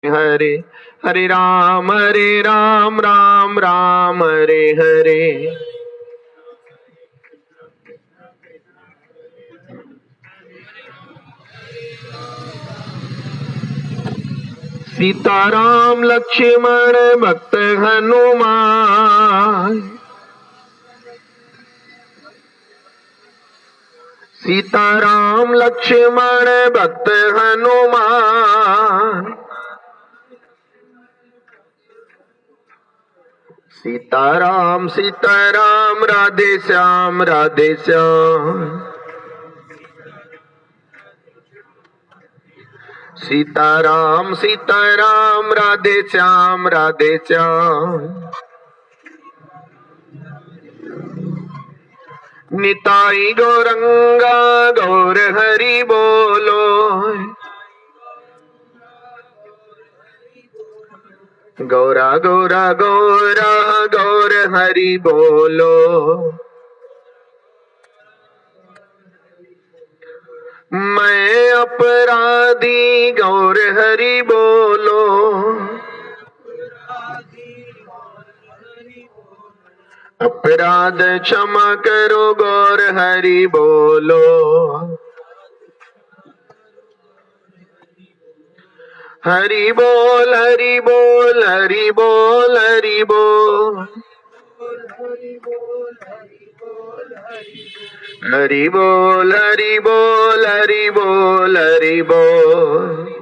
हरे हरे राम राम राम हरे हरे। सीताराम लक्ष्मण भक्त हनुमान, सीताराम लक्ष्मण भक्त हनुमान। सीताराम सीताराम राधे श्याम राधे श्याम। सीताराम सीताराम राधे श्याम राधे श्याम। निताई गौरंगा गौर हरि बोलो, गौरा गौरा गौरा गौर हरि बोलो। मैं अपराधी गौर हरि बोलो, अपराध क्षमा करो गौर हरि बोलो। हरि बोल हरि बोल हरि बोल हरि बोल, हरि बोल हरि बोल हरि बोल हरि बोल।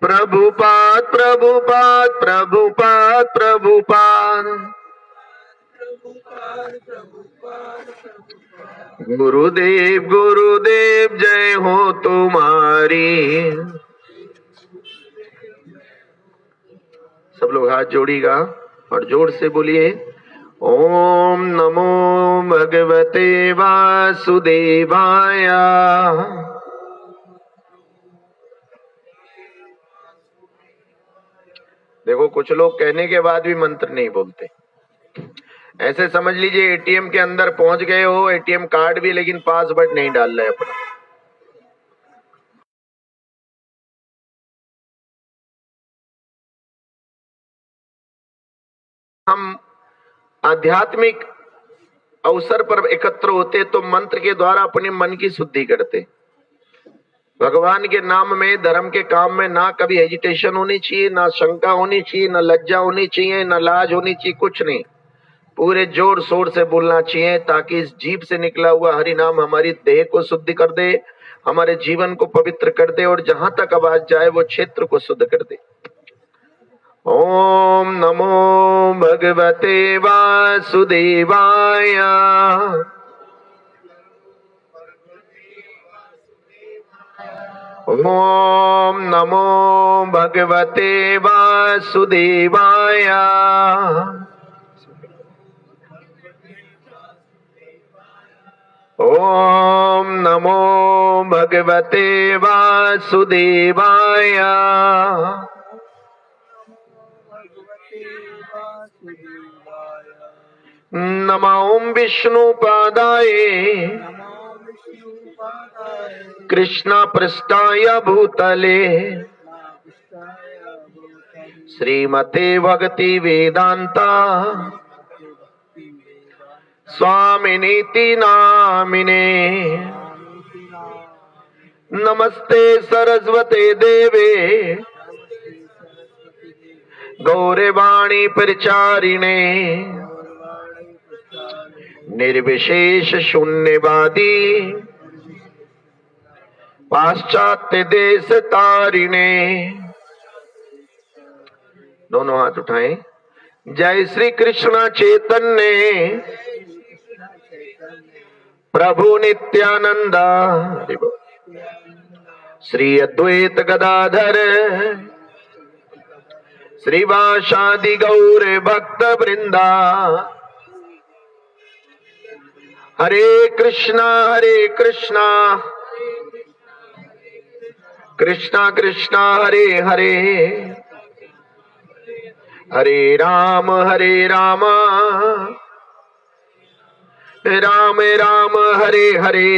प्रभुपाद प्रभुपाद प्रभुपाद प्रभुपाद, गुरुदेव गुरुदेव जय हो तुम्हारी। सब लोग हाथ जोड़िएगा और जोर से बोलिए ओम नमो भगवते वासुदेवाय। देखो कुछ लोग कहने के बाद भी मंत्र नहीं बोलते। ऐसे समझ लीजिए एटीएम के अंदर पहुंच गए हो, एटीएम कार्ड भी, लेकिन पासवर्ड नहीं डाल रहे अपना। हम आध्यात्मिक अवसर पर एकत्र होते तो मंत्र के द्वारा अपने मन की शुद्धि करते। भगवान के नाम में, धर्म के काम में ना कभी हेजिटेशन होनी चाहिए, ना शंका होनी चाहिए, ना लज्जा होनी चाहिए, ना लाज होनी चाहिए, कुछ नहीं। पूरे जोर शोर से बोलना चाहिए ताकि इस जीभ से निकला हुआ हरि नाम हमारी देह को शुद्ध कर दे, हमारे जीवन को पवित्र कर दे और जहां तक आवाज जाए वो क्षेत्र को शुद्ध कर दे। ओम नमो भगवते वासुदेवाय। ओम नमो भगवते वासुदेवाय। ओम नमो भगवते वासुदेवाय। नमो विष्णुपादाय कृष्ण पृष्ठाय भूतले श्रीमते भक्ति वेदांता स्वामिनीति नामिने। नमस्ते सरस्वते देवे गौरवाणी प्रचारिणे निर्विशेष शून्यवादी पाश्चात्य देश तारिणे। दोनों हाथ उठाएं। जय श्री कृष्ण चैतन्य प्रभु नित्यानंद श्री अद्वैत गदाधर श्रीवासादि गौर भक्त वृंदा। हरे कृष्णा कृष्णा कृष्णा हरे हरे, हरे राम राम राम हरे हरे।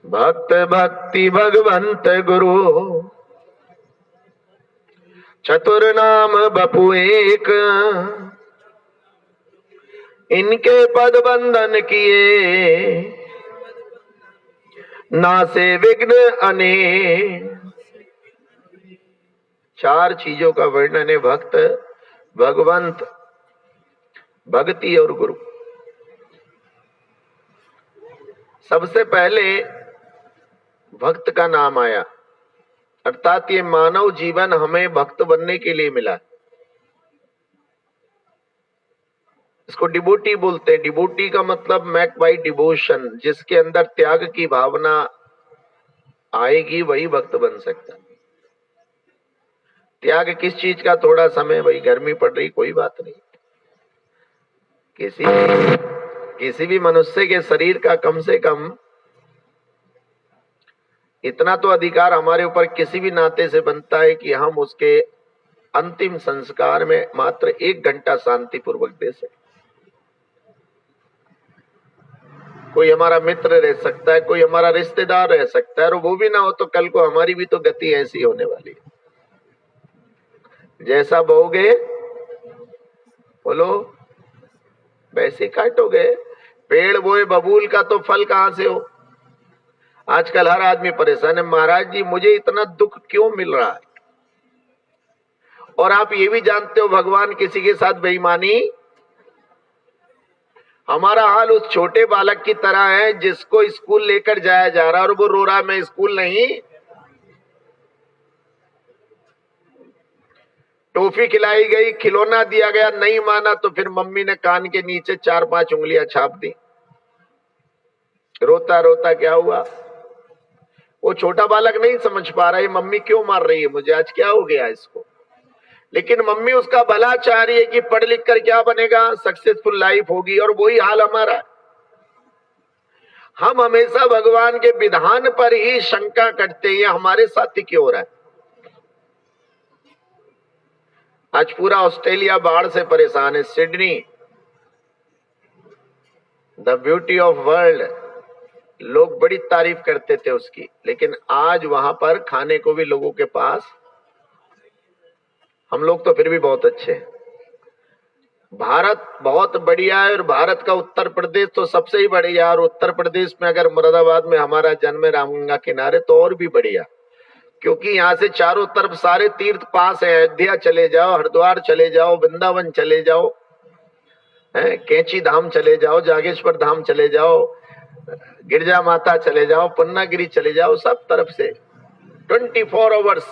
भक्त भक्ति भगवंत गुरु, चतुर नाम बपु एक, इनके पद बंधन किए, नासे विघ्न अनेक। चार चीजों का वर्णन है, भक्त, भगवंत, भक्ति और गुरु। सबसे पहले भक्त का नाम आया, अर्थात ये मानव जीवन हमें भक्त बनने के लिए मिला। इसको डिवोटी बोलते हैं। डिवोटी का मतलब मैक बाई डिवोशन, जिसके अंदर त्याग की भावना आएगी वही भक्त बन सकता है। त्याग किस चीज का? थोड़ा समय, भाई गर्मी पड़ रही, कोई बात नहीं। किसी भी मनुष्य के शरीर का कम से कम इतना तो अधिकार हमारे ऊपर किसी भी नाते से बनता है कि हम उसके अंतिम संस्कार में मात्र 1 घंटा शांतिपूर्वक दे सके। कोई हमारा मित्र रह सकता है, कोई हमारा रिश्तेदार रह सकता है, और वो भी ना हो तो कल को हमारी भी तो गति ऐसी होने वाली है। जैसा बोओगे बोलो वैसे काटोगे। पेड़ बोए बबूल का तो फल कहां से हो? आजकल हर आदमी परेशान है, महाराज जी मुझे इतना दुख क्यों मिल रहा है? और आप ये भी जानते हो भगवान किसी के साथ बेईमानी। हमारा हाल उस छोटे बालक की तरह है जिसको स्कूल लेकर जाया जा रहा है और वो रो रहा है मैं स्कूल नहीं। टॉफी खिलाई गई, खिलौना दिया गया, नहीं माना तो फिर मम्मी ने कान के नीचे 4-5 उंगलियां छाप दी। रोता रोता क्या हुआ? वो छोटा बालक नहीं समझ पा रहा है मम्मी क्यों मार रही है मुझे, आज क्या हो गया इसको। लेकिन मम्मी उसका भला चाह रही है कि पढ़ लिख कर क्या बनेगा, सक्सेसफुल लाइफ होगी। और वही हाल हमारा है। हम हमेशा भगवान के विधान पर ही शंका करते हैं, हमारे साथ ही क्यों हो रहा है। आज पूरा ऑस्ट्रेलिया बाढ़ से परेशान है। Sydney the beauty of world, लोग बड़ी तारीफ करते थे उसकी, लेकिन आज वहां पर खाने को भी लोगों के पास, हम लोग तो फिर भी बहुत अच्छे हैं। भारत बहुत बढ़िया है और भारत का उत्तर प्रदेश तो सबसे ही बढ़िया। और उत्तर प्रदेश में अगर मुरादाबाद में हमारा जन्म है, रामगंगा किनारे, तो और भी बढ़िया, क्योंकि यहाँ से चारों तरफ सारे तीर्थ पास है। अयोध्या चले जाओ, हरिद्वार चले जाओ, वृंदावन चले जाओ, कैंची धाम चले जाओ, जागेश्वर धाम चले जाओ, गिरजा माता चले जाओ, पुन्नागिरी चले जाओ, सब तरफ से 24 आवर्स।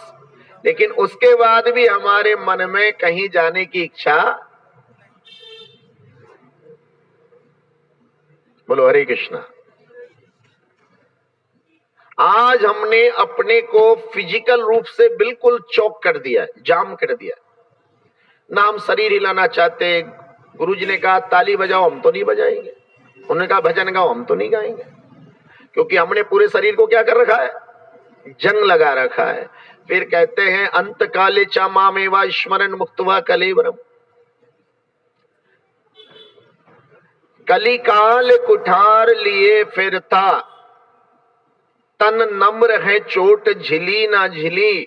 लेकिन उसके बाद भी हमारे मन में कहीं जाने की इच्छा। बोलो हरे कृष्णा। आज हमने अपने को फिजिकल रूप से बिल्कुल चौक कर दिया, जाम कर दिया। ना हम शरीर हिलाना चाहते। गुरुजी ने कहा ताली बजाओ, हम तो नहीं बजाएंगे। उन्होंने कहा भजन गाओ, हम तो नहीं गाएंगे, क्योंकि हमने पूरे शरीर को क्या कर रखा है? जंग लगा रखा है। फिर कहते हैं अंत काले चा मामेवा स्मरण मुक्तवा कलेवरम। कलिकाल कुठार लिए फिरता, तन नम्र है चोट झिली ना झिली,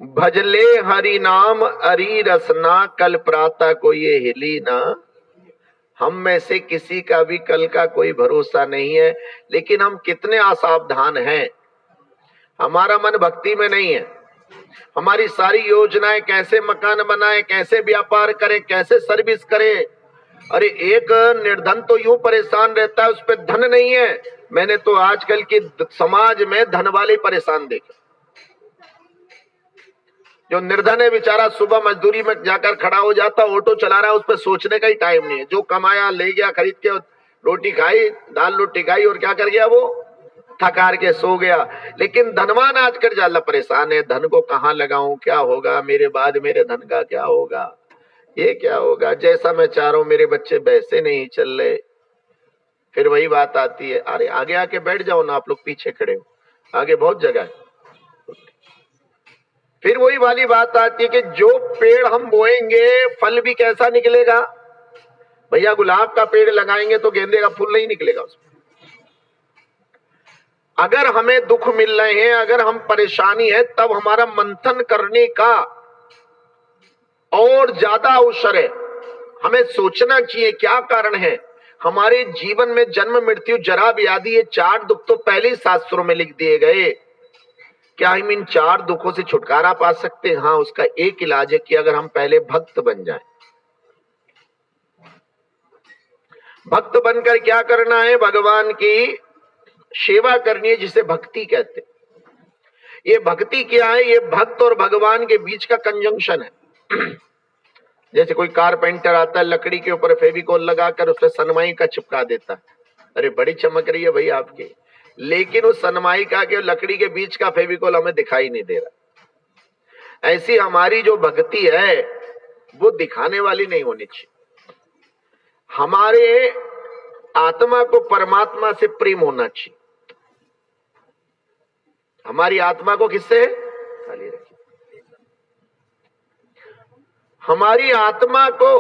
भजले हरि नाम अरी रसना, कल प्रातः को ये हिली ना। हम में से किसी का भी कल का कोई भरोसा नहीं है, लेकिन हम कितने असावधान हैं। हमारा मन भक्ति में नहीं है। हमारी सारी योजनाएं कैसे मकान बनाए, कैसे व्यापार करें, कैसे सर्विस करें। अरे एक निर्धन तो यूं परेशान रहता है, उस पर धन नहीं है। मैंने तो आजकल के समाज में धन वाले परेशान देखे। जो निर्धन है बेचारा सुबह मजदूरी में जाकर खड़ा हो जाता, ऑटो चला रहा है, उस पर सोचने का ही टाइम नहीं है। जो कमाया ले गया, खरीद के रोटी खाई, दाल रोटी खाई, और क्या कर गया वो? थकार के सो गया। लेकिन धनवान आजकल ज्यादा परेशान है, धन को कहाँ लगाऊं, क्या होगा मेरे बाद, मेरे धन का क्या होगा, ये क्या होगा, जैसा मैं चाह रहा हूं मेरे बच्चे वैसे नहीं चल रहे। फिर वही बात आती है, अरे आगे आके बैठ जाओ ना, आप लोग पीछे खड़े हो, आगे बहुत जगह है। फिर वही वाली बात आती है कि जो पेड़ हम बोएंगे फल भी कैसा निकलेगा। भैया गुलाब का पेड़ लगाएंगे तो गेंदे का फूल नहीं निकलेगा उसमें। अगर हमें दुख मिल रहे हैं, अगर हम परेशानी है, तब हमारा मंथन करने का और ज्यादा अवसर है। हमें सोचना चाहिए क्या कारण है। हमारे जीवन में जन्म, मृत्यु, जरा, व्याधि, ये 4 दुख तो पहले ही शास्त्रों में लिख दिए गए। क्या हम इन 4 दुखों से छुटकारा पा सकते हैं? हाँ, उसका एक इलाज है कि अगर हम पहले भक्त बन जाएं। भक्त बनकर क्या करना है? भगवान की सेवा करनी है, जिसे भक्ति कहते हैं। ये भक्ति क्या है? ये भक्त और भगवान के बीच का कंजंक्शन है। जैसे कोई कारपेंटर आता है, लकड़ी के ऊपर फेविकोल लगाकर उसमें सनमाइका चिपका देता है। अरे बड़ी चमक रही है भाई आपकी, लेकिन उस सनमाइका के लकड़ी के बीच का फेविकोल हमें दिखाई नहीं दे रहा। ऐसी हमारी जो भक्ति है वो दिखाने वाली नहीं होनी चाहिए। हमारे आत्मा को परमात्मा से प्रेम होना चाहिए। हमारी आत्मा को किससे? खाली रखिए। हमारी आत्मा को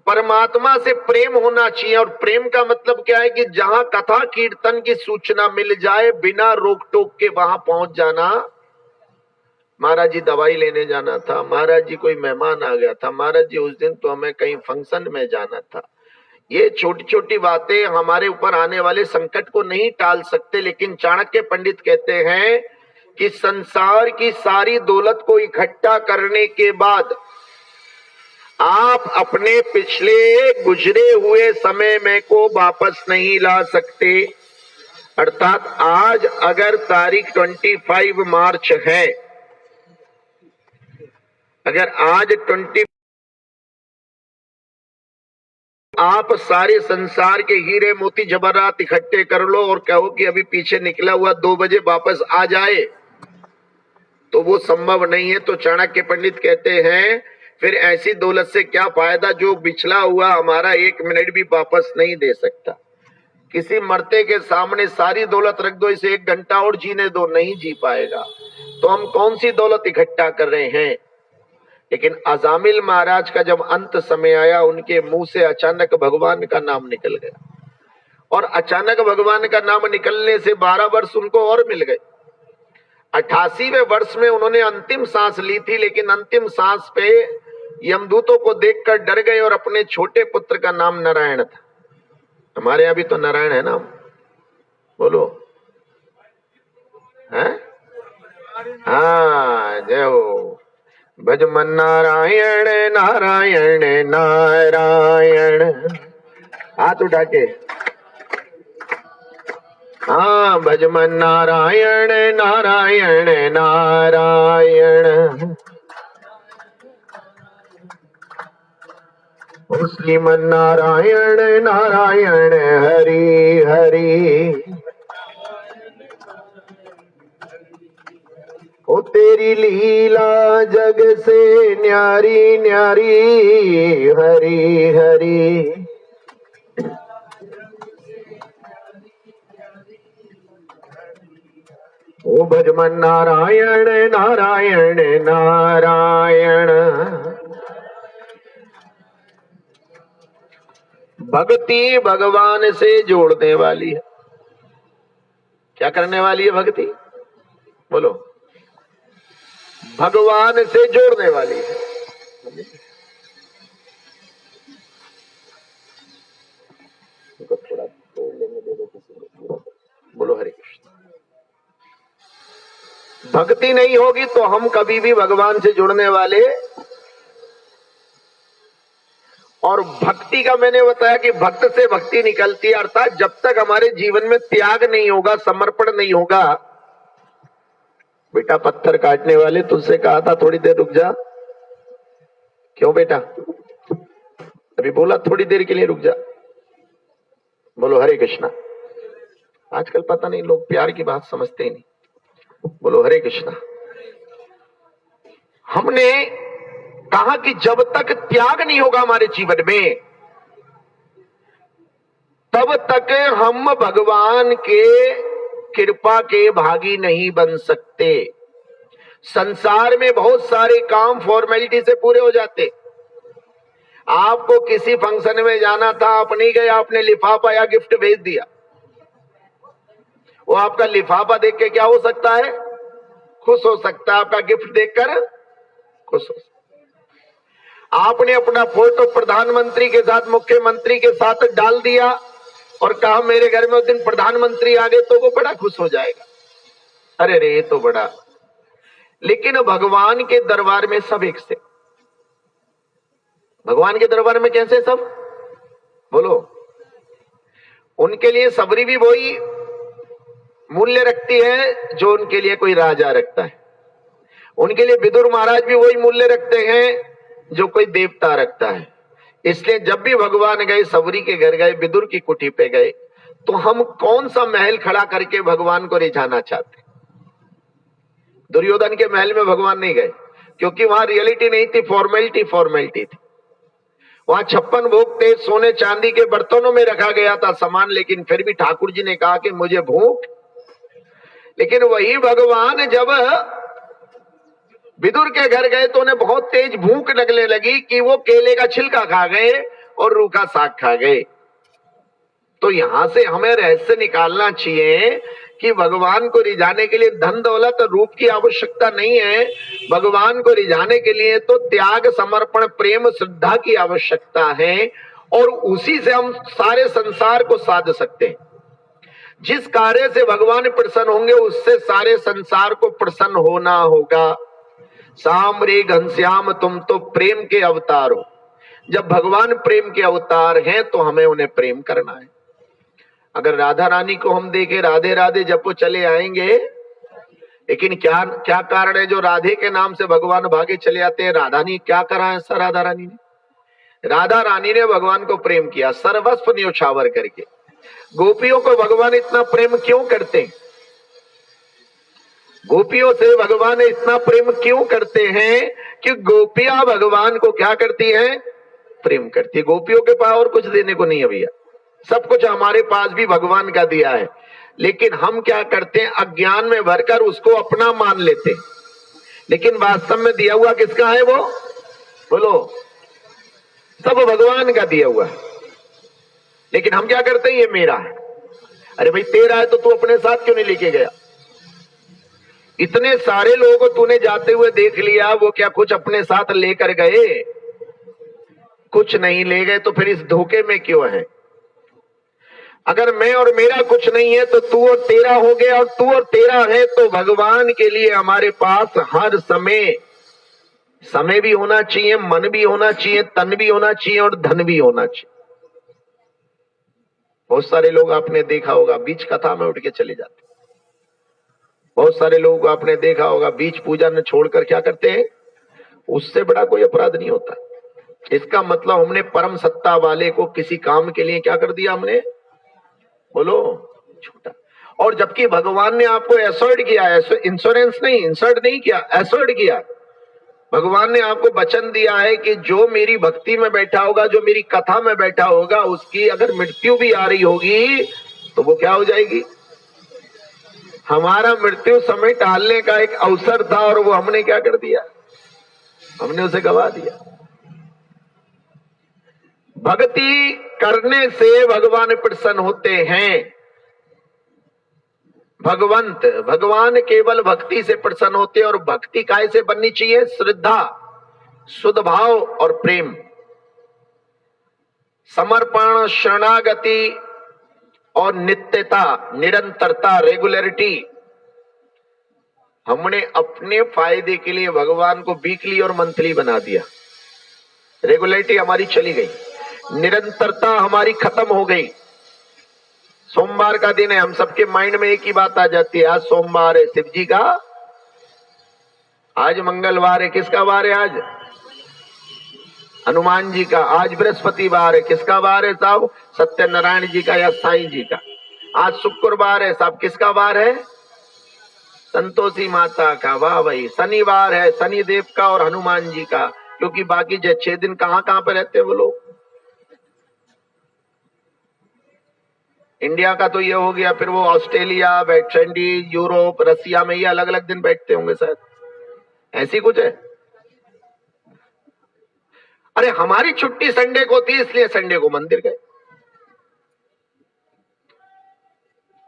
परमात्मा से प्रेम होना चाहिए। और प्रेम का मतलब क्या है? कि जहां कथा कीर्तन की सूचना मिल जाए, बिना रोक टोक के वहां पहुंच जाना। महाराज जी दवाई लेने जाना था, महाराज जी कोई मेहमान आ गया था, महाराज जी उस दिन तो हमें कहीं फंक्शन में जाना था। ये छोटी छोटी बातें हमारे ऊपर आने वाले संकट को नहीं टाल सकते। लेकिन चाणक्य पंडित कहते हैं कि संसार की सारी दौलत को इकट्ठा करने के बाद आप अपने पिछले गुजरे हुए समय में को वापस नहीं ला सकते। अर्थात आज अगर तारीख 25 मार्च है, अगर आज 20 आप सारे संसार के हीरे मोती जवाहरात इकट्ठे कर लो और कहो कि अभी पीछे निकला हुआ 2 बजे वापस आ जाए, तो वो संभव नहीं है। तो चाणक्य पंडित कहते हैं फिर ऐसी दौलत से क्या फायदा जो बिछला हुआ हमारा 1 मिनट भी वापस नहीं दे सकता। किसी मरते के सामने सारी दौलत रख दो, इसे 1 घंटा और जीने दो, नहीं जी पाएगा। तो हम कौन सी दौलत इकट्ठा कर रहे हैं? लेकिन अजामिल महाराज का जब अंत समय आया, उनके मुंह से अचानक भगवान का नाम निकल गया। और अचानक भगवान का नाम निकलने से 12 वर्ष उनको और मिल गए। 88वें वर्ष में उन्होंने अंतिम सांस ली थी, लेकिन अंतिम सांस पे यमदूतों को देखकर डर गए और अपने छोटे पुत्र का नाम नारायण था। हमारे यहाँ भी तो नारायण है ना, बोलो है? हाँ, जय हो। भज मन नारायण नारायण नारायण। हाथ उठा के, हाँ, भज मन नारायण नारायण नारायण। श्रीमन नारायण नारायण हरि हरि। ओ तेरी लीला जग से न्यारी न्यारी, हरि हरि। ओ भज मन नारायण नारायण नारायण। भक्ति भगवान से जोड़ने वाली है। क्या करने वाली है भक्ति? बोलो। भगवान से जोड़ने वाली है। थोड़ा तोड़ लेंगे, दे दो किसी को। बोलो हरे कृष्ण। भक्ति नहीं होगी तो हम कभी भी भगवान से जुड़ने वाले। और भक्ति का मैंने बताया कि भक्त से भक्ति निकलती है। अर्थात जब तक हमारे जीवन में त्याग नहीं होगा, समर्पण नहीं होगा। बेटा पत्थर काटने वाले तुझसे कहा था थोड़ी देर रुक जा। क्यों बेटा? अभी बोला थोड़ी देर के लिए रुक जा। बोलो हरे कृष्णा। आजकल पता नहीं लोग प्यार की बात समझते ही नहीं। बोलो हरे कृष्णा। हमने कहा कि जब तक त्याग नहीं होगा हमारे जीवन में, तब तक हम भगवान के कृपा के भागी नहीं बन सकते। संसार में बहुत सारे काम फॉर्मेलिटी से पूरे हो जाते। आपको किसी फंक्शन में जाना था, आप नहीं गए, आपने लिफाफा या गिफ्ट भेज दिया। वो आपका लिफाफा देख के क्या हो सकता है? खुश हो सकता है। आपका गिफ्ट देखकर खुश हो सकता है। आपने अपना फोटो प्रधानमंत्री के साथ, मुख्यमंत्री के साथ डाल दिया और कहा मेरे घर में उस दिन प्रधानमंत्री आ गए, तो वो बड़ा खुश हो जाएगा, अरे रे ये तो बड़ा। लेकिन भगवान के दरबार में सब एक से, भगवान के दरबार में कैसे सब? बोलो। उनके लिए सबरी भी वही मूल्य रखती है जो उनके लिए कोई राजा रखता है। उनके लिए विदुर महाराज भी वही मूल्य रखते हैं जो कोई देवता रखता है। इसलिए जब भी भगवान गए, सबरी के घर गए, विदुर की कुटी पे गए, तो हम कौन सा महल खड़ा करके भगवान को रिझाना चाहते? दुर्योधन के महल में भगवान नहीं गए, क्योंकि वहां रियलिटी नहीं थी, फॉर्मेलिटी फॉर्मेलिटी थी। वहां 56 भोग थे, सोने चांदी के बर्तनों में रखा गया था सामान, लेकिन फिर भी ठाकुर जी ने कहा कि मुझे भूख। लेकिन वही भगवान जब विदुर के घर गए तो उन्हें बहुत तेज भूख लगने लगी कि वो केले का छिलका खा गए और रूखा साग खा गए। तो यहां से हमें रहस्य निकालना चाहिए कि भगवान को रिझाने के लिए धन दौलत रूप की आवश्यकता नहीं है। भगवान को रिझाने के लिए तो त्याग, समर्पण, प्रेम, श्रद्धा की आवश्यकता है, और उसी से हम सारे संसार को साध सकते हैं। जिस कार्य से भगवान प्रसन्न होंगे उससे सारे संसार को प्रसन्न होना होगा। श्याम रे घनश्याम तुम तो प्रेम के अवतार हो। जब भगवान प्रेम के अवतार हैं तो हमें उन्हें प्रेम करना है। अगर राधा रानी को हम देखें, राधे राधे जब वो चले आएंगे, लेकिन क्या क्या कारण है जो राधे के नाम से भगवान भागे चले आते हैं? राधा ने क्या करा है सर? राधा रानी ने भगवान को प्रेम किया, सर्वस्व न्योछावर करके। गोपियों को भगवान इतना प्रेम क्यों करते हैं? गोपियों से भगवान इतना प्रेम क्यों करते हैं? कि गोपियां भगवान को क्या करती हैं? प्रेम करती है। गोपियों के पास और कुछ देने को नहीं है भैया, सब कुछ हमारे पास भी भगवान का दिया है, लेकिन हम क्या करते हैं? अज्ञान में भरकर उसको अपना मान लेते हैं, लेकिन वास्तव में दिया हुआ किसका है? वो बोलो, सब भगवान का दिया हुआ है। लेकिन हम क्या करते हैं? ये मेरा है। अरे भाई तेरा है तो तू अपने साथ क्यों नहीं लेके गया? इतने सारे लोगों को तूने जाते हुए देख लिया, वो क्या कुछ अपने साथ लेकर गए? कुछ नहीं ले गए, तो फिर इस धोखे में क्यों है? अगर मैं और मेरा कुछ नहीं है तो तू और तेरा हो गया, और तू और तेरा है तो भगवान के लिए हमारे पास हर समय भी होना चाहिए, मन भी होना चाहिए, तन भी होना चाहिए और धन भी होना चाहिए। बहुत सारे लोग आपने देखा होगा बीच कथा में उठ के चले जाते। बहुत सारे लोग आपने देखा होगा बीच पूजा में छोड़कर क्या करते हैं? उससे बड़ा कोई अपराध नहीं होता। इसका मतलब हमने परम सत्ता वाले को किसी काम के लिए क्या कर दिया? हमने, बोलो, छोटा। और जबकि भगवान ने आपको एसर्ट किया, इंश्योरेंस नहीं, इंसर्ट नहीं किया, एसर्ट किया। भगवान ने आपको वचन दिया है कि जो मेरी भक्ति में बैठा होगा, जो मेरी कथा में बैठा होगा, उसकी अगर मृत्यु भी आ रही होगी तो वो क्या हो जाएगी? हमारा मृत्यु समय टालने का एक अवसर था और वो हमने क्या कर दिया? हमने उसे गवा दिया। भक्ति करने से भगवान प्रसन्न होते हैं। भगवान केवल भक्ति से प्रसन्न होते हैं। और भक्ति काहे से बननी चाहिए? श्रद्धा, शुद्ध भाव और प्रेम, समर्पण, शरणागति और नित्यता, निरंतरता, रेगुलरिटी। हमने अपने फायदे के लिए भगवान को वीकली और मंथली बना दिया। रेगुलरिटी हमारी चली गई, निरंतरता हमारी खत्म हो गई। सोमवार का दिन है, हम सबके माइंड में एक ही बात आ जाती है, आज सोमवार है, शिव जी का। आज मंगलवार है, किसका वार है? आज हनुमान जी का। आज बृहस्पतिवार है, किसका वार है साहब? सत्यनारायण जी का या साईं जी का। आज शुक्रवार है साहब, किसका वार है? संतोषी माता का। वाह भाई। शनिवार है, शनिदेव का और हनुमान जी का, क्योंकि बाकी जो 6 दिन कहां पे रहते हैं वो लोग? इंडिया का तो ये हो गया, फिर वो ऑस्ट्रेलिया, वेस्ट इंडीज, यूरोप, रसिया में ये अलग अलग दिन बैठते होंगे शायद, ऐसी कुछ है। अरे हमारी छुट्टी संडे को थी, इसलिए संडे को मंदिर गए।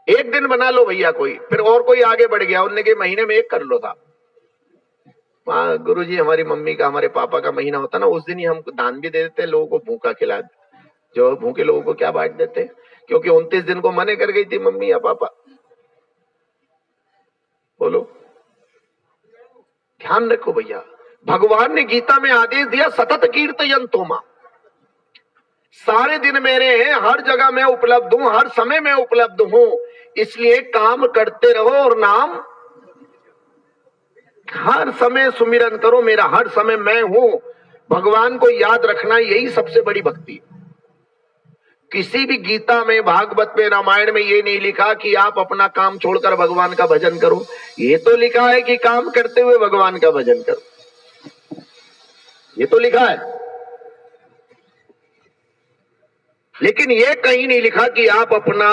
एक दिन बना लो भैया कोई, फिर और कोई आगे बढ़ गया, उनने के महीने में एक कर लो था। वहां गुरु जी हमारी मम्मी का हमारे पापा का महीना होता ना, उस दिन ही हम दान भी दे देते, लोगों को भूखा खिला देते। जो भूखे लोगों को क्या बांट देते, क्योंकि 29 दिन को मने कर गई थी मम्मी या पापा। बोलो, ध्यान रखो भैया, भगवान ने गीता में आदेश दिया सतत कीर्तयंतो मां, सारे दिन मेरे हैं, हर जगह मैं उपलब्ध हूं, हर समय मैं उपलब्ध हूं, इसलिए काम करते रहो और नाम हर समय सुमिरन करो, मेरा हर समय मैं हूं। भगवान को याद रखना यही सबसे बड़ी भक्ति है। किसी भी गीता में, भागवत में, रामायण में ये नहीं लिखा कि आप अपना काम छोड़कर भगवान का भजन करो। ये तो लिखा है कि काम करते हुए भगवान का भजन करो, ये तो लिखा है। लेकिन ये कहीं नहीं लिखा कि आप अपना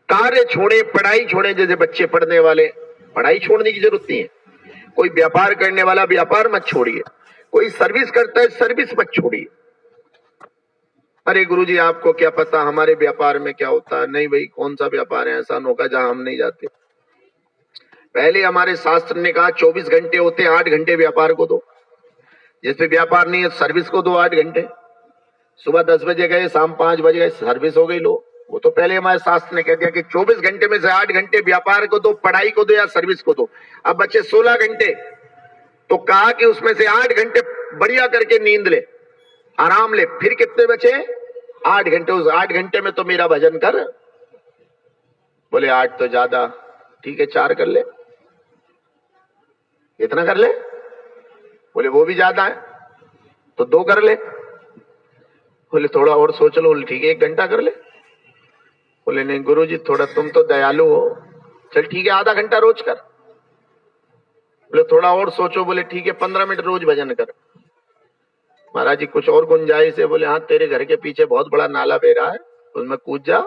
कार्य छोड़े, पढ़ाई छोड़े। जैसे बच्चे पढ़ने वाले, पढ़ाई छोड़ने की जरूरत नहीं है। कोई व्यापार करने वाला व्यापार मत छोड़िए, कोई सर्विस करता है सर्विस मत छोड़िए। अरे गुरुजी आपको क्या पता हमारे व्यापार में क्या होता है। नहीं भाई, कौन सा व्यापार है ऐसा अनोखा जहां हम नहीं जाते। पहले हमारे शास्त्र ने कहा 24 घंटे होते हैं, 8 घंटे व्यापार को दो। जिसपे व्यापार नहीं है सर्विस को दो 8 घंटे। सुबह 10 बजे गए, शाम 5 बजे गए, सर्विस हो गई लो। वो तो पहले हमारे शास्त्र ने कह दिया कि 24 घंटे में से 8 घंटे व्यापार को दो, पढ़ाई को दो या सर्विस को दो। अब बच्चे 16 घंटे, तो कहा कि उसमें से 8 घंटे बढ़िया करके नींद ले, आराम ले। फिर कितने बचे? 8 घंटे। उस 8 घंटे में तो मेरा भजन कर। बोले 8 तो ज्यादा, ठीक है 4 कर ले। इतना कर ले? बोले वो भी ज्यादा है, तो 2 कर ले। बोले थोड़ा और सोच लो। ठीक है 1 घंटा कर ले। बोले नहीं गुरुजी थोड़ा तुम तो दयालु हो, चल ठीक है आधा घंटा रोज कर। बोले थोड़ा और सोचो। बोले ठीक है 15 मिनट रोज भजन कर। महाराज जी कुछ और गुंजाइश है? बोले हाँ, तेरे घर के पीछे बहुत बड़ा नाला बह रहा है, उसमें कूद जा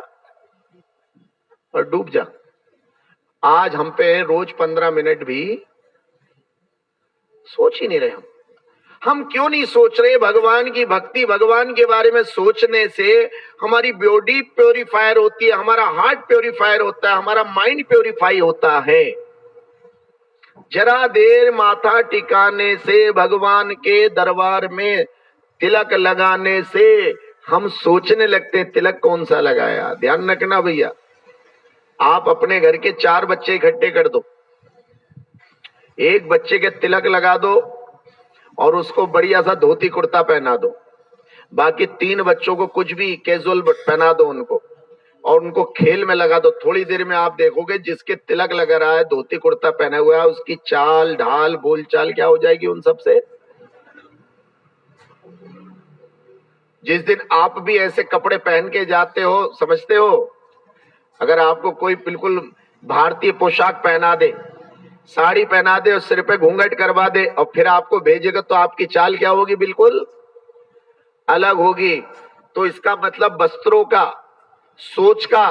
और डूब जा। आज हम पे रोज 15 मिनट भी सोच ही नहीं रहे। हम क्यों नहीं सोच रहे? भगवान की भक्ति, भगवान के बारे में सोचने से हमारी बॉडी प्योरीफायर होती है, हमारा हार्ट प्योरीफायर होता है, हमारा माइंड प्योरीफाई होता है। जरा देर माथा टिकाने से, भगवान के दरबार में तिलक लगाने से हम सोचने लगते हैं तिलक कौन सा लगाया। ध्यान रखना भैया, आप अपने घर के 4 बच्चे इकट्ठे कर दो, एक बच्चे के तिलक लगा दो और उसको बढ़िया सा धोती कुर्ता पहना दो। बाकी 3 बच्चों को कुछ भी कैजुअल पहना दो उनको, और उनको खेल में लगा दो। थोड़ी देर में आप देखोगे जिसके तिलक लगा रहा है, धोती कुर्ता पहना हुआ है, उसकी चाल ढाल बोलचाल क्या हो जाएगी उन सबसे। जिस दिन आप भी ऐसे कपड़े पहन के जाते हो, समझते हो, अगर आपको कोई बिल्कुल भारतीय पोशाक पहना दे, साड़ी पहना दे और सिर पे घूंघट करवा दे और फिर आपको भेजेगा, तो आपकी चाल क्या होगी? बिल्कुल अलग होगी। तो इसका मतलब वस्त्रों का, सोच का,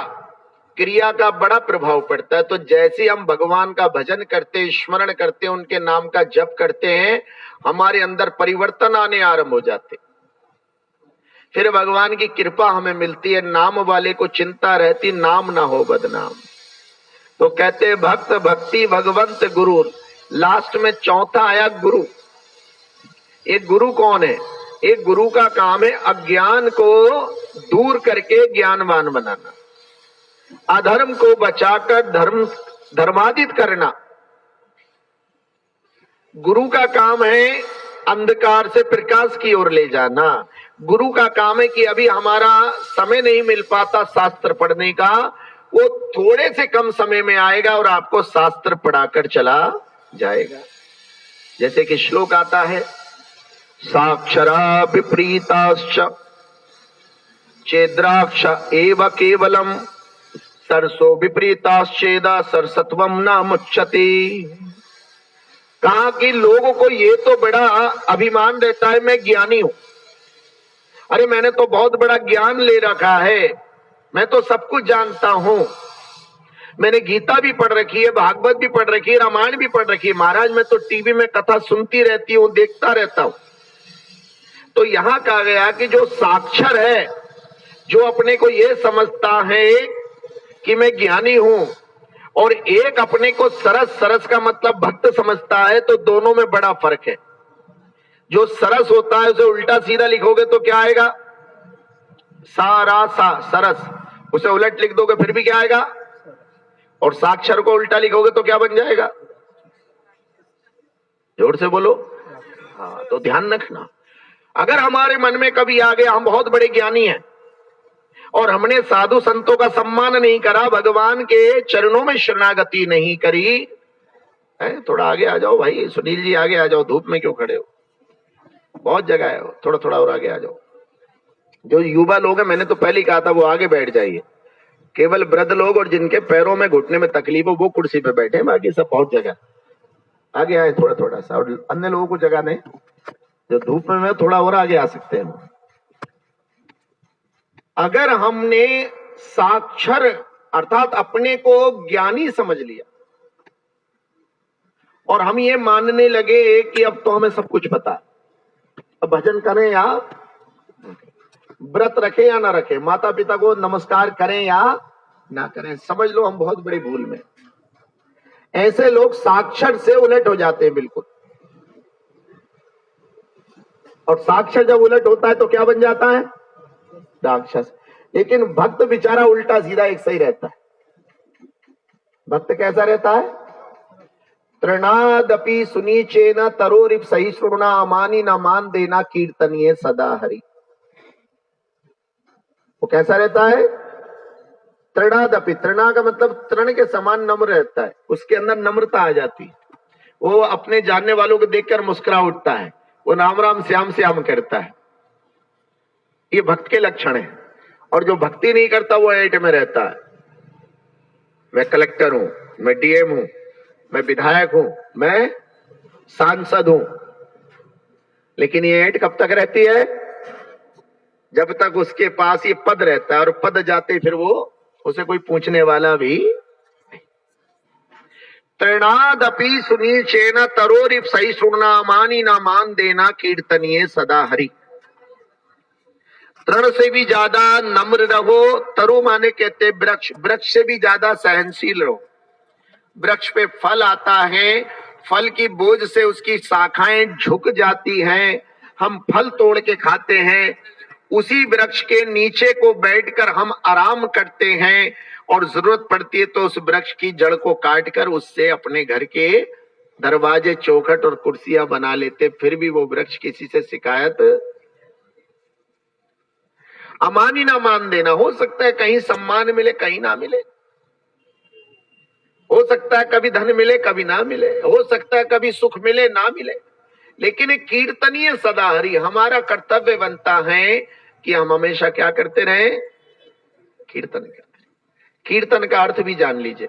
क्रिया का बड़ा प्रभाव पड़ता है। तो जैसे हम भगवान का भजन करते, स्मरण करते, उनके नाम का जप करते हैं, हमारे अंदर परिवर्तन आने आरंभ हो जाते। फिर भगवान की कृपा हमें मिलती है। नाम वाले को चिंता रहती, नाम ना हो बदनाम। तो कहते भक्त भक्ति भगवंत गुरु। लास्ट में चौथा आया गुरु। एक गुरु कौन है? एक गुरु का काम है अज्ञान को दूर करके ज्ञानवान बनाना, अधर्म को बचाकर धर्मादित करना। गुरु का काम है अंधकार से प्रकाश की ओर ले जाना। गुरु का काम है कि अभी हमारा समय नहीं मिल पाता शास्त्र पढ़ने का, वो थोड़े से कम समय में आएगा और आपको शास्त्र पढ़ाकर चला जाएगा। जैसे कि श्लोक आता है, साक्षरा विपरीताश्च चेद्राक्ष एव केवलम सरसो विपरीताश्चेदा सरसत्वम न मुच्यते। कहा कि लोगों को ये तो बड़ा अभिमान रहता है मैं ज्ञानी हूं, अरे मैंने तो बहुत बड़ा ज्ञान ले रखा है, मैं तो सब कुछ जानता हूं, मैंने गीता भी पढ़ रखी है, भागवत भी पढ़ रखी है, रामायण भी पढ़ रखी है, महाराज मैं तो टीवी में कथा सुनती रहती हूं, देखता रहता हूं। तो यहां कहा गया कि जो साक्षर है, जो अपने को ये समझता है कि मैं ज्ञानी हूं और एक अपने को सरस, सरस का मतलब भक्त समझता है, तो दोनों में बड़ा फर्क है। जो सरस होता है उसे उल्टा सीधा लिखोगे तो क्या आएगा? सारा सा सरस। उसे उलट लिख दोगे फिर भी क्या आएगा? और साक्षर को उल्टा लिखोगे तो क्या बन जाएगा? जोर से बोलो। हाँ, तो ध्यान रखना, अगर हमारे मन में कभी आ गया हम बहुत बड़े ज्ञानी हैं और हमने साधु संतों का सम्मान नहीं करा, भगवान के चरणों में शरणागति नहीं करी है, थोड़ा आगे आ जाओ भाई, सुनील जी आगे आ जाओ, धूप में क्यों खड़े हो? बहुत जगह है, थोड़ा थोड़ा और आगे आ जाओ। जो युवा लोग हैं, मैंने तो पहले ही कहा था वो आगे बैठ जाइए। केवल वृद्ध लोग और जिनके पैरों में घुटने में तकलीफ हो वो कुर्सी पे बैठे, बाकी सब बहुत जगह आगे आए थोड़ा थोड़ा सा, और अन्य लोगों को जगह नहीं, जो धूप में थोड़ा और आगे आ सकते हैं। अगर हमने साक्षर अर्थात अपने को ज्ञानी समझ लिया और हम ये मानने लगे कि अब तो हमें सब कुछ पता है, अब भजन करें या व्रत रखें या ना रखें, माता पिता को नमस्कार करें या ना करें, समझ लो हम बहुत बड़ी भूल में। ऐसे लोग साक्षर से उलट हो जाते हैं बिल्कुल, और साक्षर जब उलट होता है तो क्या बन जाता है? राक्षस। लेकिन भक्त बेचारा उल्टा सीधा एक सही रहता है। भक्त कैसा रहता है? तृणादपि सुनीचेन तरोरिव सहिष्णुना अमानी न मान देना कीर्तनीय सदा हरि। वो कैसा रहता है? तृणादपि, तृणा का मतलब तृण के समान नम्र रहता है, उसके अंदर नम्रता आ जाती है, वो अपने जानने वालों को देखकर मुस्कुरा उठता है, वो राम राम श्याम श्याम करता है। ये भक्त के लक्षण है। और जो भक्ति नहीं करता वो ऐट में रहता है, मैं कलेक्टर हूं, मैं डीएम हूं, मैं विधायक हूं, मैं सांसद हूं। लेकिन ये ऐट कब तक रहती है? जब तक उसके पास ये पद रहता है, और पद जाते फिर वो उसे कोई पूछने वाला भी। तृणादपि सुनीचेन तरोरिव सहिष्णुना मानी ना मान देना कीर्तनीय सदा हरि। तृण से भी ज्यादा नम्र रहो, तरु माने कहते वृक्ष, वृक्ष से भी ज्यादा सहनशील रहो। वृक्ष पे फल आता है, फल की बोझ से उसकी शाखाएं झुक जाती हैं, हम फल तोड़ के खाते हैं। उसी वृक्ष के नीचे को बैठकर हम आराम करते हैं, और जरूरत पड़ती है तो उस वृक्ष की जड़ को काटकर उससे अपने घर के दरवाजे, चौखट और कुर्सियां बना लेते, फिर भी वो वृक्ष किसी से शिकायत। अमानी ना मान देना, हो सकता है कहीं सम्मान मिले कहीं ना मिले, हो सकता है कभी धन मिले कभी ना मिले, हो सकता है कभी सुख मिले ना मिले, लेकिन कीर्तनीय सदा हरि। हमारा कर्तव्य बनता है कि हम हमेशा क्या करते रहे? कीर्तन करते। कीर्तन का अर्थ भी जान लीजिए।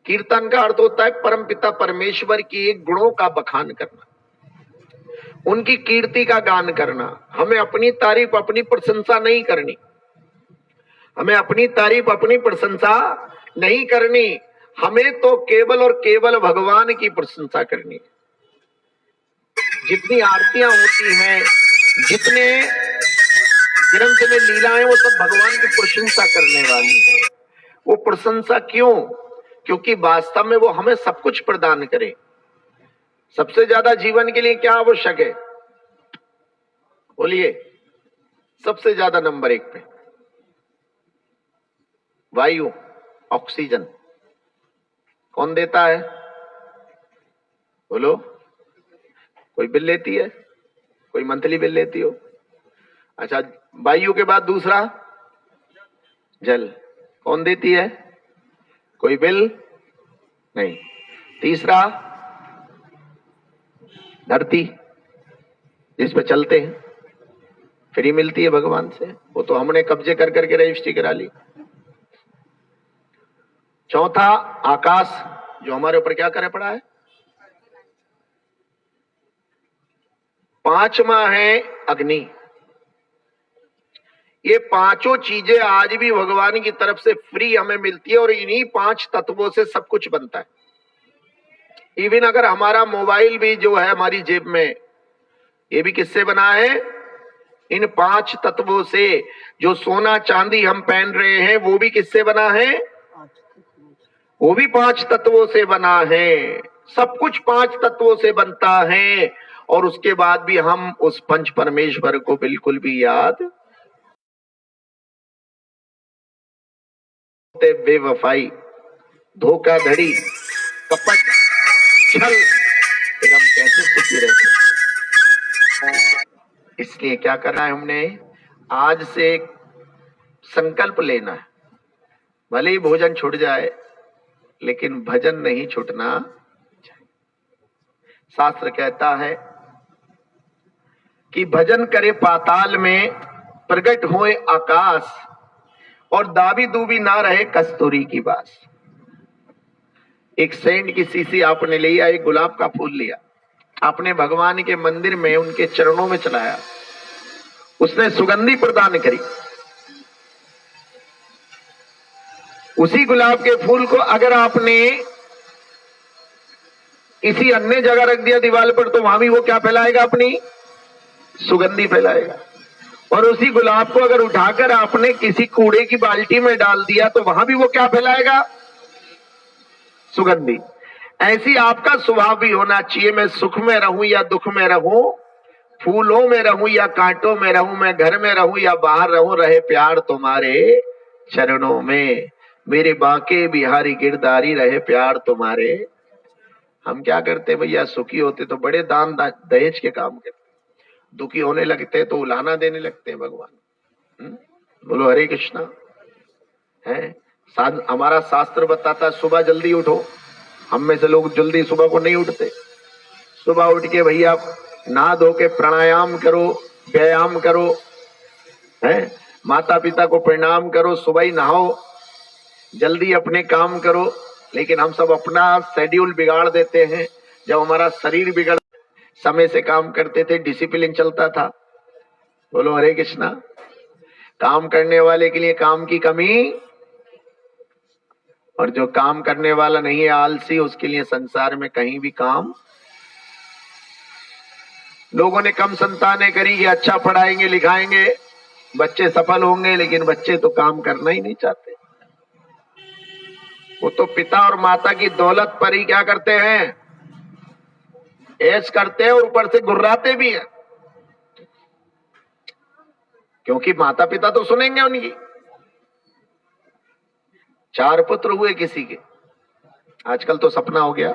कीर्तन का अर्थ होता है परमपिता परमेश्वर की गुणों का बखान करना, उनकी कीर्ति का गान करना। हमें अपनी तारीफ अपनी प्रशंसा नहीं करनी, हमें अपनी तारीफ अपनी प्रशंसा नहीं करनी, हमें तो केवल और केवल भगवान की प्रशंसा करनी है। जितनी आरतियां होती हैं, जितने ग्रंथ में लीलाएं, वो सब भगवान की प्रशंसा करने वाली है। वो प्रशंसा क्यों? क्योंकि वास्तव में वो हमें सब कुछ प्रदान करे। सबसे ज्यादा जीवन के लिए क्या आवश्यक है? बोलिए। सबसे ज्यादा नंबर 1 पे वायु, ऑक्सीजन। कौन देता है? बोलो। कोई बिल लेती है? कोई मंथली बिल लेती हो? अच्छा, वायु के बाद दूसरा जल। कौन देती है? कोई बिल नहीं। तीसरा धरती, जिस पे चलते हैं, फ्री मिलती है भगवान से, वो तो हमने कब्जे कर करके रजिस्ट्री करा ली। चौथा आकाश, जो हमारे ऊपर क्या करे पड़ा है। पांचवा है अग्नि। ये पांचों चीजें आज भी भगवान की तरफ से फ्री हमें मिलती है, और इन्हीं 5 तत्वों से सब कुछ बनता है। इवन अगर हमारा मोबाइल भी जो है हमारी जेब में, ये भी किससे बना है? इन 5 तत्वों से। जो सोना चांदी हम पहन रहे हैं वो भी किससे बना है? वो भी 5 तत्वों से बना है। सब कुछ 5 तत्वों से बनता है और उसके बाद भी हम उस पंच परमेश्वर को बिल्कुल भी याद बेवफाई, धोखाधड़ी, कपट, छल, फिर हम कैसे सुखी रहते। इसलिए क्या करना है, हमने आज से संकल्प लेना है, भले ही भोजन छूट जाए लेकिन भजन नहीं छूटना चाहिए। शास्त्र कहता है कि भजन करे पाताल में, प्रकट होए आकाश, और दाबी दूबी ना रहे कस्तूरी की बास। एक सेंट की शीशी आपने लिया, एक गुलाब का फूल लिया, आपने भगवान के मंदिर में उनके चरणों में चढ़ाया, उसने सुगंधी प्रदान करी। उसी गुलाब के फूल को अगर आपने किसी अन्य जगह रख दिया दीवार पर, तो वहां भी वो क्या फैलाएगा, अपनी सुगंधी फैलाएगा। और उसी गुलाब को अगर उठाकर आपने किसी कूड़े की बाल्टी में डाल दिया, तो वहां भी वो क्या फैलाएगा, सुगंधी। ऐसी आपका स्वभाव भी होना चाहिए। मैं सुख में रहूं या दुख में रहूं, फूलों में रहूं या कांटों में रहूं, मैं घर में रहूं या बाहर रहूं, रहे प्यार तुम्हारे चरणों में। मेरे बांके बिहारी गिरधारी, रहे प्यार तुम्हारे। हम क्या करते भैया, सुखी होते तो बड़े दान दहेज के काम करते, दुखी होने लगते तो उलाहना देने लगते हैं भगवान। बोलो हरे कृष्णा। है हमारा शास्त्र बताता है सुबह जल्दी उठो। हम में से लोग जल्दी सुबह को नहीं उठते। सुबह उठ के भैया नहा धो के प्राणायाम करो, व्यायाम करो, है माता पिता को प्रणाम करो, सुबह ही नहाओ, जल्दी अपने काम करो। लेकिन हम सब अपना शेड्यूल बिगाड़ देते हैं। जब हमारा शरीर बिगड़, समय से काम करते थे, डिसिप्लिन चलता था। बोलो हरे कृष्णा। काम करने वाले के लिए काम की कमी, और जो काम करने वाला नहीं है, आलसी, उसके लिए संसार में कहीं भी काम। लोगों ने कम संतानें करी कि अच्छा पढ़ाएंगे लिखाएंगे, बच्चे सफल होंगे, लेकिन बच्चे तो काम करना ही नहीं चाहते। वो तो पिता और माता की दौलत पर ही क्या करते हैं, ऐश करते हैं, और ऊपर से गुर्राते भी हैं। क्योंकि माता पिता तो सुनेंगे उनकी। 4 पुत्र हुए किसी के, आजकल तो सपना हो गया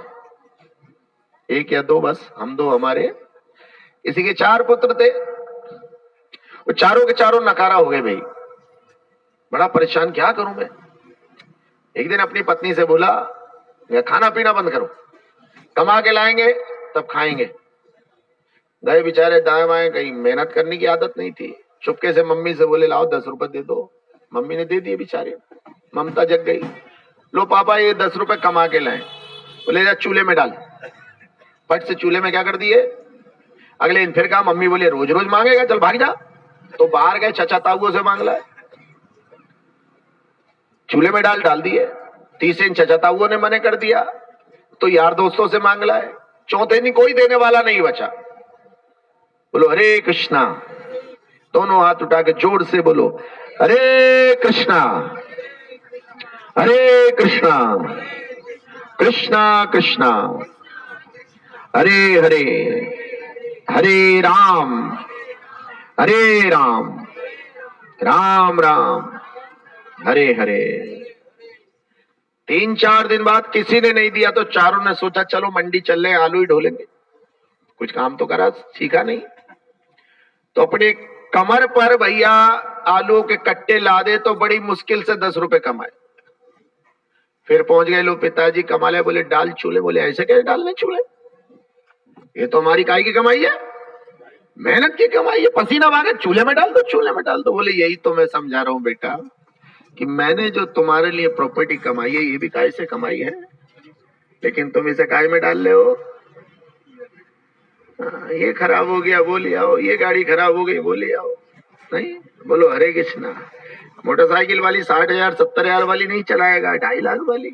1 या 2, बस हम 2 हमारे। किसी के 4 पुत्र थे, वो चारों के चारों नकारा हो गए भाई। बड़ा परेशान, क्या करूं मैं। एक दिन अपनी पत्नी से बोला, खाना पीना बंद करो, कमा के लाएंगे तब खाएंगे। गए बेचारे दाएं बाएं, कहीं मेहनत करने की आदत नहीं थी। चुपके से मम्मी से बोले लाओ 10 रुपए दे दो। मम्मी ने दे दिए, बेचारे ममता जग गई। लो पापा ये 10 रुपए कमा के लाए। बोले जा चूल्हे में डाल। फट से चूल्हे में क्या कर दिए। अगले दिन फिर कहा, मम्मी बोले रोज रोज मांगेगा, चल भाग जा। तो बाहर गए, चचा ताऊओं से मांग लाए, चूल्हे में डाल दिए। तीसरे दिन चचा ताऊओं ने मने कर दिया, तो यार दोस्तों से मांग लाए। चौथे दिन कोई देने वाला नहीं बचा। बोलो हरे कृष्णा। दोनों हाथ उठा के जोर से बोलो हरे कृष्णा, हरे कृष्णा, कृष्णा कृष्णा हरे हरे, हरे राम, राम राम, हरे हरे। 3-4 दिन बाद किसी ने नहीं दिया, तो चारों ने सोचा चलो मंडी चल रहे, आलू ही ढोलेंगे। कुछ काम तो करा, सीखा नहीं। तो अपने कमर पर भैया आलू के कट्टे लादे, तो बड़ी मुश्किल से 10 रुपए कमाए। फिर पहुंच गए, लो पिताजी कमा ले। बोले डाल चूल्हे। बोले ऐसे कैसे डालने चूल्हे, ये तो हमारी काय की कमाई है, मेहनत की कमाई है, पसीना मांगे चूल्हे में डाल दो, चूल्हे में डाल दो। बोले यही तो मैं समझा रहा हूं बेटा, कि मैंने जो तुम्हारे लिए प्रॉपर्टी कमाई है, ये भी काय से कमाई है, लेकिन तुम इसे काय में डाल रहे हो। ये खराब हो गया वो ले आओ, ये गाड़ी खराब हो गई वो ले आओ। नहीं, बोलो हरे कृष्णा। मोटरसाइकिल वाली 60,000 70,000 वाली नहीं चलाएगा, 2.5 लाख वाली।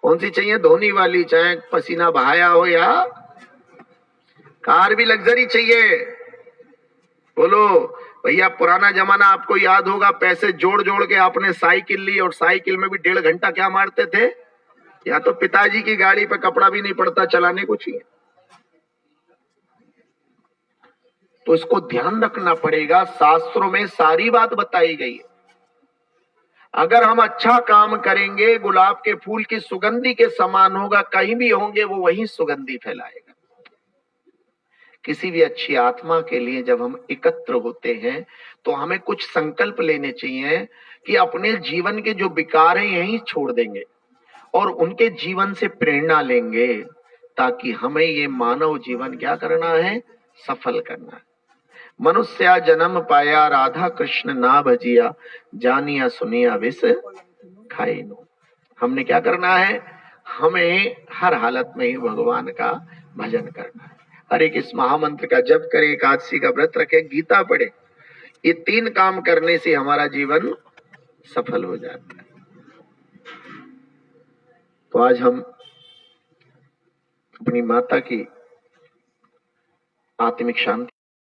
कौन सी चाहिए, धोनी वाली, चाहे पसीना बहाया हो, या कार भी लग्जरी चाहिए। बोलो भैया, पुराना जमाना आपको याद होगा, पैसे जोड़ जोड़ के आपने साइकिल ली, और साइकिल में भी 1.5 घंटा क्या मारते थे, या तो पिताजी की गाड़ी पे कपड़ा भी नहीं पड़ता, चलाने को चाहिए। तो इसको ध्यान रखना पड़ेगा, शास्त्रों में सारी बात बताई गई है। अगर हम अच्छा काम करेंगे, गुलाब के फूल की सुगंधी के समान होगा, कहीं भी होंगे वो वही सुगंधी फैलाएगा। किसी भी अच्छी आत्मा के लिए जब हम एकत्र होते हैं तो हमें कुछ संकल्प लेने चाहिए कि अपने जीवन के जो विकार हैं यही छोड़ देंगे और उनके जीवन से प्रेरणा लेंगे, ताकि हमें ये मानव जीवन क्या करना है, सफल करना है। मनुष्य जन्म पाया, राधा कृष्ण ना भजिया, जानिया सुनिया विष खाई नो। हमने क्या करना है, हमें हर हालत में ही भगवान का भजन करना है। हरे कृष्ण महामंत्र का जप करे, एकादशी का व्रत रखे, गीता पढ़े। ये 3 काम करने से हमारा जीवन सफल हो जाता है। तो आज हम अपनी माता की आत्मिक शांति